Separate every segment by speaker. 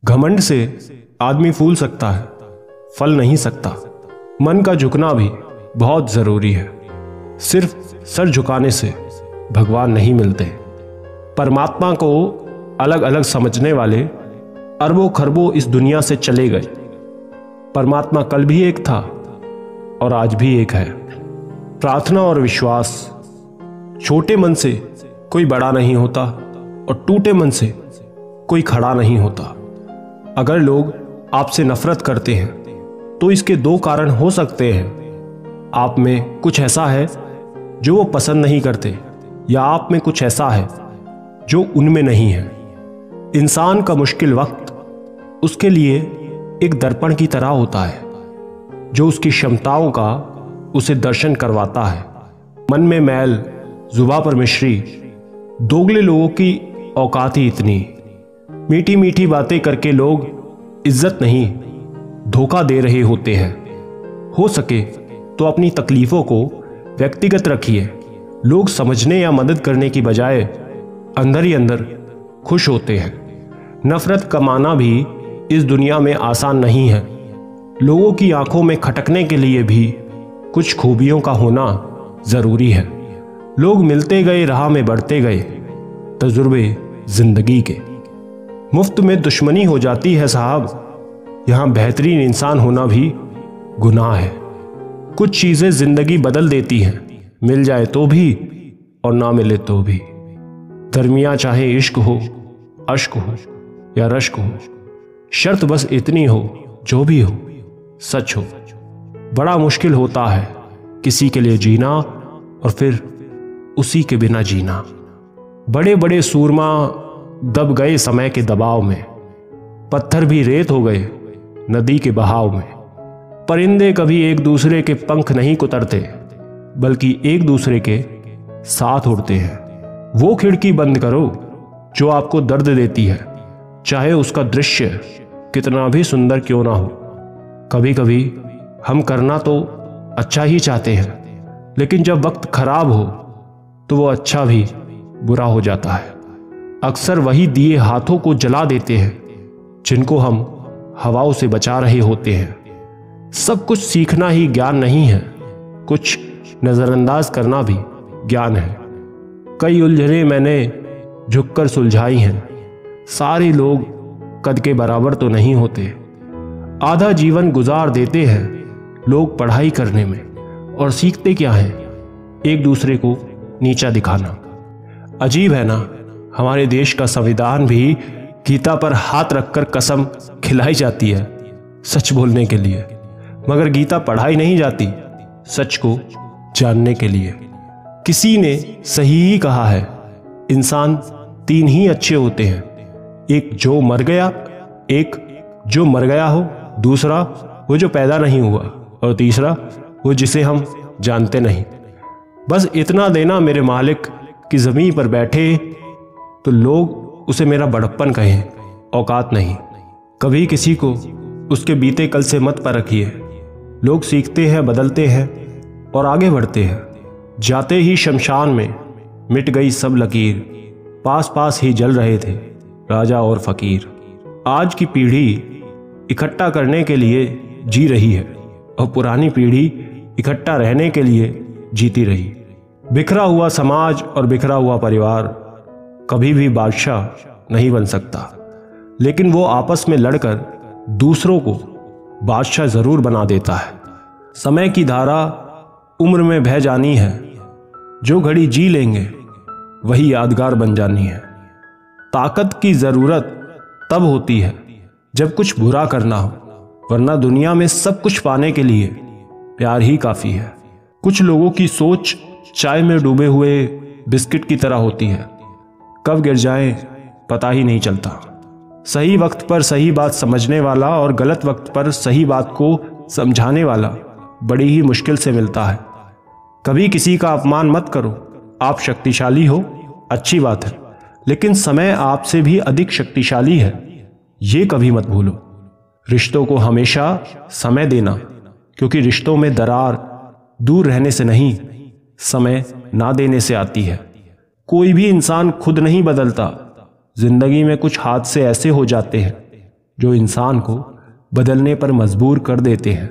Speaker 1: घमंड से आदमी फूल सकता है, फल नहीं सकता। मन का झुकना भी बहुत जरूरी है। सिर्फ सर झुकाने से भगवान नहीं मिलते। परमात्मा को अलग अलग समझने वाले अरबों खरबों इस दुनिया से चले गए। परमात्मा कल भी एक था और आज भी एक है। प्रार्थना और विश्वास। छोटे मन से कोई बड़ा नहीं होता और टूटे मन से कोई खड़ा नहीं होता। अगर लोग आपसे नफरत करते हैं तो इसके दो कारण हो सकते हैं। आप में कुछ ऐसा है जो वो पसंद नहीं करते, या आप में कुछ ऐसा है जो उनमें नहीं है। इंसान का मुश्किल वक्त उसके लिए एक दर्पण की तरह होता है जो उसकी क्षमताओं का उसे दर्शन करवाता है। मन में मैल, जुबां पर मिश्री, दोगले लोगों की औकात ही इतनी। मीठी मीठी बातें करके लोग इज्जत नहीं धोखा दे रहे होते हैं। हो सके तो अपनी तकलीफों को व्यक्तिगत रखिए। लोग समझने या मदद करने की बजाय अंदर ही अंदर खुश होते हैं। नफरत कमाना भी इस दुनिया में आसान नहीं है। लोगों की आंखों में खटकने के लिए भी कुछ खूबियों का होना जरूरी है। लोग मिलते गए, राह में बढ़ते गए, तजुर्बे जिंदगी के। मुफ्त में दुश्मनी हो जाती है साहब, यहां बेहतरीन इंसान होना भी गुनाह है। कुछ चीजें जिंदगी बदल देती हैं, मिल जाए तो भी और ना मिले तो भी। दरमिया चाहे इश्क हो, अश्क हो या रश्क हो, शर्त बस इतनी हो जो भी हो सच हो। बड़ा मुश्किल होता है किसी के लिए जीना और फिर उसी के बिना जीना। बड़े बड़े सूरमा दब गए समय के दबाव में, पत्थर भी रेत हो गए नदी के बहाव में। परिंदे कभी एक दूसरे के पंख नहीं कुतरते, बल्कि एक दूसरे के साथ उड़ते हैं। वो खिड़की बंद करो जो आपको दर्द देती है, चाहे उसका दृश्य कितना भी सुंदर क्यों ना हो। कभी कभी हम करना तो अच्छा ही चाहते हैं, लेकिन जब वक्त खराब हो तो वो अच्छा भी बुरा हो जाता है। अक्सर वही दिए हाथों को जला देते हैं जिनको हम हवाओं से बचा रहे होते हैं। सब कुछ सीखना ही ज्ञान नहीं है, कुछ नजरअंदाज करना भी ज्ञान है। कई उलझने मैंने झुककर सुलझाई हैं। सारे लोग कद के बराबर तो नहीं होते। आधा जीवन गुजार देते हैं लोग पढ़ाई करने में, और सीखते क्या है? एक दूसरे को नीचा दिखाना। अजीब है ना, हमारे देश का संविधान भी गीता पर हाथ रखकर कसम खिलाई जाती है सच बोलने के लिए, मगर गीता पढ़ाई नहीं जाती सच को जानने के लिए। किसी ने सही ही कहा है, इंसान तीन ही अच्छे होते हैं, एक जो मर गया, एक जो मर गया हो, दूसरा वो जो पैदा नहीं हुआ, और तीसरा वो जिसे हम जानते नहीं। बस इतना देना मेरे मालिक कि जमीन पर बैठे तो लोग उसे मेरा बड़प्पन कहें, औकात नहीं। कभी किसी को उसके बीते कल से मत परखिए। लोग सीखते हैं, बदलते हैं और आगे बढ़ते हैं। जाते ही शमशान में मिट गई सब लकीर, पास पास ही जल रहे थे राजा और फकीर। आज की पीढ़ी इकट्ठा करने के लिए जी रही है और पुरानी पीढ़ी इकट्ठा रहने के लिए जीती रही। बिखरा हुआ समाज और बिखरा हुआ परिवार कभी भी बादशाह नहीं बन सकता, लेकिन वो आपस में लड़कर दूसरों को बादशाह जरूर बना देता है। समय की धारा उम्र में बह जानी है, जो घड़ी जी लेंगे वही यादगार बन जानी है। ताकत की जरूरत तब होती है जब कुछ बुरा करना हो, वरना दुनिया में सब कुछ पाने के लिए प्यार ही काफी है। कुछ लोगों की सोच चाय में डूबे हुए बिस्किट की तरह होती है, कब गिर जाए पता ही नहीं चलता। सही वक्त पर सही बात समझने वाला और गलत वक्त पर सही बात को समझाने वाला बड़ी ही मुश्किल से मिलता है। कभी किसी का अपमान मत करो। आप शक्तिशाली हो, अच्छी बात है, लेकिन समय आपसे भी अधिक शक्तिशाली है, ये कभी मत भूलो। रिश्तों को हमेशा समय देना, क्योंकि रिश्तों में दरार दूर रहने से नहीं, समय ना देने से आती है। कोई भी इंसान खुद नहीं बदलता। जिंदगी में कुछ हादसे ऐसे हो जाते हैं जो इंसान को बदलने पर मजबूर कर देते हैं।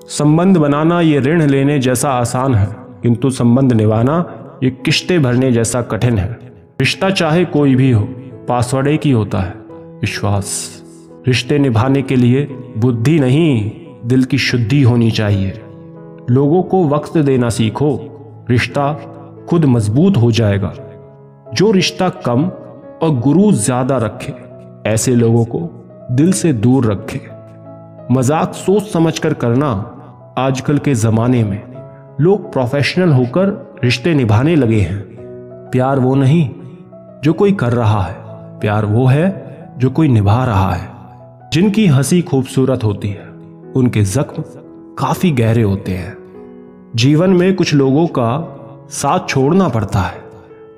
Speaker 1: संबंध बनाना ये ऋण लेने जैसा आसान है, किंतु संबंध निभाना ये किश्ते भरने जैसा कठिन है। रिश्ता चाहे कोई भी हो, पासवर्ड एक ही होता है, विश्वास। रिश्ते निभाने के लिए बुद्धि नहीं, दिल की शुद्धि होनी चाहिए। लोगों को वक्त देना सीखो, रिश्ता खुद मजबूत हो जाएगा। जो रिश्ता कम और गुरूर ज्यादा रखे, ऐसे लोगों को दिल से दूर रखे। मजाक सोच समझकर करना। आजकल के जमाने में लोग प्रोफेशनल होकर रिश्ते निभाने लगे हैं। प्यार वो नहीं जो कोई कर रहा है, प्यार वो है जो कोई निभा रहा है। जिनकी हंसी खूबसूरत होती है, उनके जख्म काफी गहरे होते हैं। जीवन में कुछ लोगों का साथ छोड़ना पड़ता है,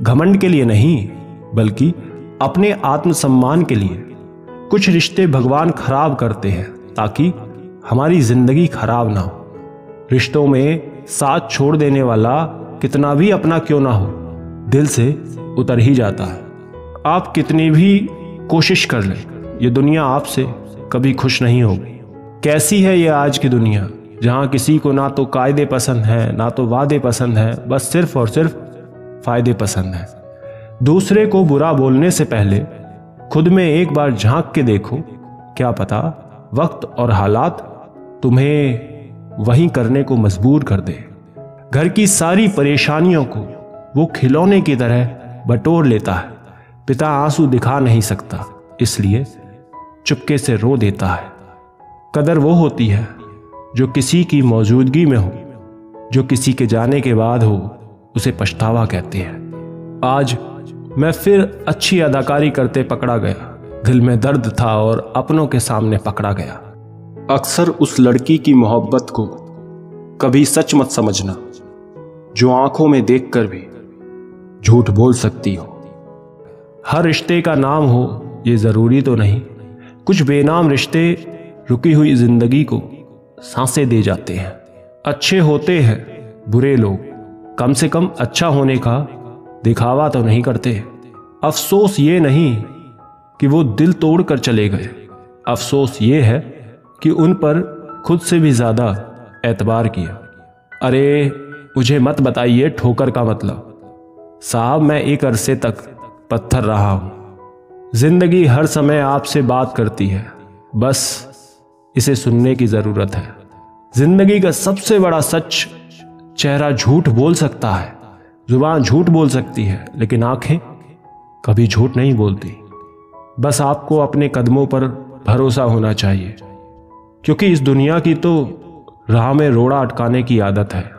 Speaker 1: घमंड के लिए नहीं, बल्कि अपने आत्मसम्मान के लिए। कुछ रिश्ते भगवान खराब करते हैं ताकि हमारी जिंदगी खराब ना हो। रिश्तों में साथ छोड़ देने वाला कितना भी अपना क्यों ना हो, दिल से उतर ही जाता है। आप कितनी भी कोशिश कर लें, ये दुनिया आपसे कभी खुश नहीं होगी। कैसी है ये आज की दुनिया, जहां किसी को ना तो कायदे पसंद है, ना तो वादे पसंद है, बस सिर्फ और सिर्फ फायदे पसंद है। दूसरे को बुरा बोलने से पहले खुद में एक बार झांक के देखो, क्या पता वक्त और हालात तुम्हें वही करने को मजबूर कर दे। घर की सारी परेशानियों को वो खिलौने की तरह बटोर लेता है। पिता आंसू दिखा नहीं सकता, इसलिए चुपके से रो देता है। कदर वो होती है जो किसी की मौजूदगी में हो, जो किसी के जाने के बाद हो, उसे पछतावा कहते हैं। आज मैं फिर अच्छी अदाकारी करते पकड़ा गया। दिल में दर्द था और अपनों के सामने पकड़ा गया। अक्सर उस लड़की की मोहब्बत को कभी सच मत समझना जो आंखों में देखकर भी झूठ बोल सकती हो। हर रिश्ते का नाम हो ये जरूरी तो नहीं। कुछ बेनाम रिश्ते रुकी हुई जिंदगी को सांसें दे जाते हैं। अच्छे होते हैं बुरे लोग, कम से कम अच्छा होने का दिखावा तो नहीं करते। अफसोस ये नहीं कि वो दिल तोड़कर चले गए, अफसोस ये है कि उन पर खुद से भी ज्यादा एतबार किया। अरे मुझे मत बताइए ठोकर का मतलब, साहब मैं एक अरसे तक पत्थर रहा हूं। जिंदगी हर समय आपसे बात करती है, बस इसे सुनने की जरूरत है। जिंदगी का सबसे बड़ा सच, चेहरा झूठ बोल सकता है, जुबान झूठ बोल सकती है, लेकिन आंखें कभी झूठ नहीं बोलती। बस आपको अपने कदमों पर भरोसा होना चाहिए, क्योंकि इस दुनिया की तो राह में रोड़ा अटकाने की आदत है।